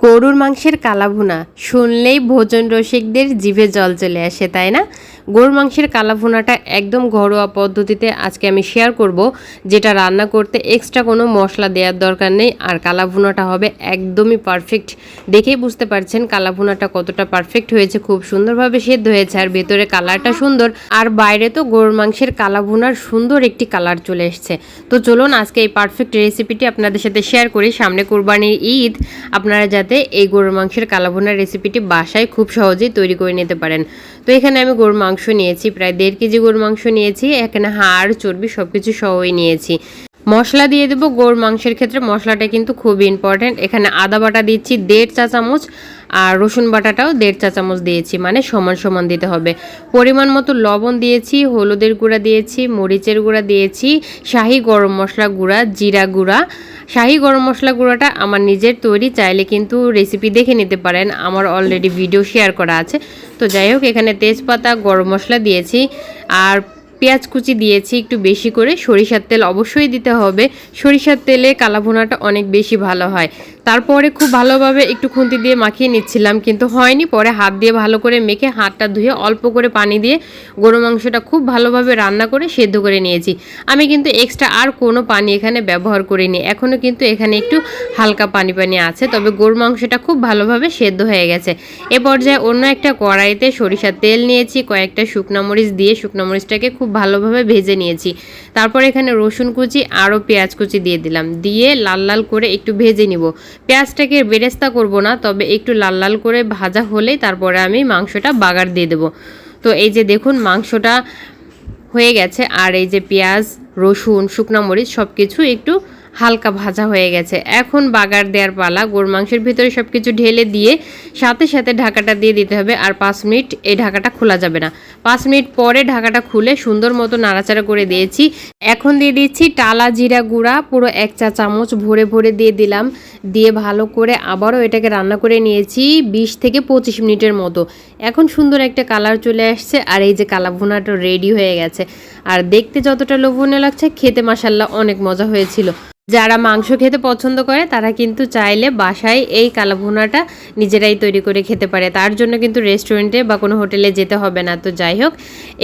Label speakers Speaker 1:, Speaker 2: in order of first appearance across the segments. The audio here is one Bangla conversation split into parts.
Speaker 1: গরুর মাংসের কালাভুনা শুনলেই ভোজন রসিকদের জিভে জল চলে আসে, তাই না? গরুর মাংসের কালাভুনাটা একদম ঘরোয়া পদ্ধতিতে আজকে আমি শেয়ার করব, যেটা রান্না করতে এক্সট্রা কোনো মশলা দেওয়ার দরকার নেই। আর কালাভুনাটা হবে একদমই পারফেক্ট। দেখেই বুঝতে পারছেন কালাভুনাটা কতটা পারফেক্ট হয়েছে, খুব সুন্দরভাবে সেদ্ধ হয়েছে আর ভেতরে কালারটা সুন্দর, আর বাইরে তো গরুর মাংসের কালাভুনার সুন্দর একটি কালার চলে এসছে। তো চলুন আজকে এই পারফেক্ট রেসিপিটি আপনাদের সাথে শেয়ার করি। সামনে কোরবানির ঈদ, আপনারা যাতে এই গরুর মাংসের কালাভুনার রেসিপিটি বাসায় খুব সহজেই তৈরি করে নিতে পারেন। তো এখানে আমি গরুর মাংস নিয়েছি, প্রায় 1.5 কেজি গরুর মাংস নিয়েছি। এখানে হাড় চর্বি সব কিছু সহই নিয়েছি। মশলা দিয়ে দেবো। গরুর মাংসের ক্ষেত্রে মশলাটা কিন্তু খুবই ইম্পর্ট্যান্ট। এখানে আদা বাটা দিচ্ছি 1.5 চা চামচ, আর রসুন বাটাটাও 1.5 চা চামচ দিয়েছি, মানে সমান সমান দিতে হবে। পরিমাণ মতো লবণ দিয়েছি, হলুদের গুঁড়া দিয়েছি, মরিচের গুঁড়া দিয়েছি, শাহি গরম মশলা গুঁড়া, জিরা গুঁড়া। শাহি গরম মশলা গুঁড়াটা আমার নিজের তৈরি, চাইলে কিন্তু রেসিপি দেখে নিতে পারেন, আমার অলরেডি ভিডিও শেয়ার করা আছে। তো যাই হোক, এখানে তেজপাতা, গরম মশলা দিয়েছি, আর পেঁয়াজ কুচি দিয়েছি একটু বেশি করে। সরিষার তেল অবশ্যই দিতে হবে, সরিষার তেলে কালাভুনাটা অনেক বেশি ভালো হয়। তারপরে খুব ভালোভাবে একটু খুন্তি দিয়ে মাখিয়ে নিচ্ছিলাম, কিন্তু হয়নি। পরে হাত দিয়ে ভালো করে মেখে হাতটা ধুয়ে অল্প করে পানি দিয়ে গরু মাংসটা খুব ভালোভাবে রান্না করে সেদ্ধ করে নিয়েছি। আমি কিন্তু এক্সট্রা আর কোনো পানি এখানে ব্যবহার করিনি, এখনও কিন্তু এখানে একটু হালকা পানি পানি আছে, তবে গরু মাংসটা খুব ভালোভাবে সেদ্ধ হয়ে গেছে। এ পর্যায়ে অন্য একটা কড়াইতে সরিষার তেল নিয়েছি, কয়েকটা শুকনো মরিচ দিয়ে শুকনো মরিচটাকে খুব ভালোভাবে ভেজে নিয়েছি। তারপর এখানে রসুন কুচি আরও পেঁয়াজ কুচি দিয়ে দিলাম, দিয়ে লাল লাল করে একটু ভেজে নিব। পেঁয়াজটাকে বেরেস্তা করব না, তবে একটু লাল লাল করে ভাজা হলেই তারপরে আমি মাংসটা বাগার দিয়ে দেবো। তো এই যে দেখুন মাংসটা হয়ে গেছে, আর এই যে পেঁয়াজ, রসুন, শুকনো মরিচ সব কিছু একটু হালকা ভাজা হয়ে গেছে। এখন বাগার দেওয়ার পালা। গরুর মাংসের ভিতরে সব কিছু ঢেলে দিয়ে সাথে সাথে ঢাকাটা দিয়ে দিতে হবে, আর 5 মিনিট এই ঢাকাটা খোলা যাবে না। 5 মিনিট পরে ঢাকাটা খুলে সুন্দর মতো নাড়াচাড়া করে দিয়েছি। এখন দিয়ে দিচ্ছি টালা জিরা গুঁড়া, পুরো 1 চা চামচ ভরে ভরে দিয়ে দিলাম। দিয়ে ভালো করে আবারও এটাকে রান্না করে নিয়েছি 20 থেকে 25 মিনিটের মতো। এখন সুন্দর একটা কালার চলে আসছে, আর এই যে কালাভুনাটা রেডি হয়ে গেছে। আর দেখতে যতটা লোভনীয় লাগছে, খেতে মাশাআল্লাহ অনেক মজা হয়েছিল। যারা মাংস খেতে পছন্দ করে তারা কিন্তু চাইলে বাসায় এই কালাভুনাটা নিজেরাই তৈরি করে খেতে পারে, তার জন্য কিন্তু রেস্টুরেন্টে বা কোনো হোটেলে যেতে হবে না। তো যাই হোক,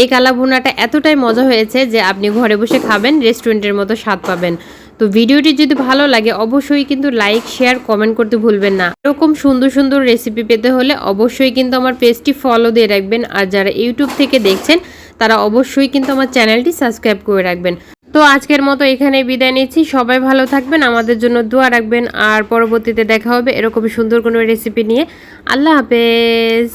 Speaker 1: এই কালাভুনাটা এতটাই মজা হয়েছে যে আপনি ঘরে বসে খাবেন, রেস্টুরেন্টের মতো স্বাদ পাবেন। তো ভিডিওটি যদি ভালো লাগে অবশ্যই কিন্তু লাইক, শেয়ার, কমেন্ট করতে ভুলবেন না। এরকম সুন্দর সুন্দর রেসিপি পেতে হলে অবশ্যই কিন্তু আমার পেজটি ফলো দিয়ে রাখবেন, আর যারা ইউটিউব থেকে দেখছেন তারা অবশ্যই কিন্তু আমার চ্যানেলটি সাবস্ক্রাইব করে রাখবেন। তো আজকের মতো এখানে বিদায় নিচ্ছি। সবাই ভালো থাকবেন, আমাদের জন্য দোয়া রাখবেন, আর পরবর্তীতে দেখা হবে এরকম সুন্দর কোনো রেসিপি নিয়ে। আল্লাহ হাফেজ।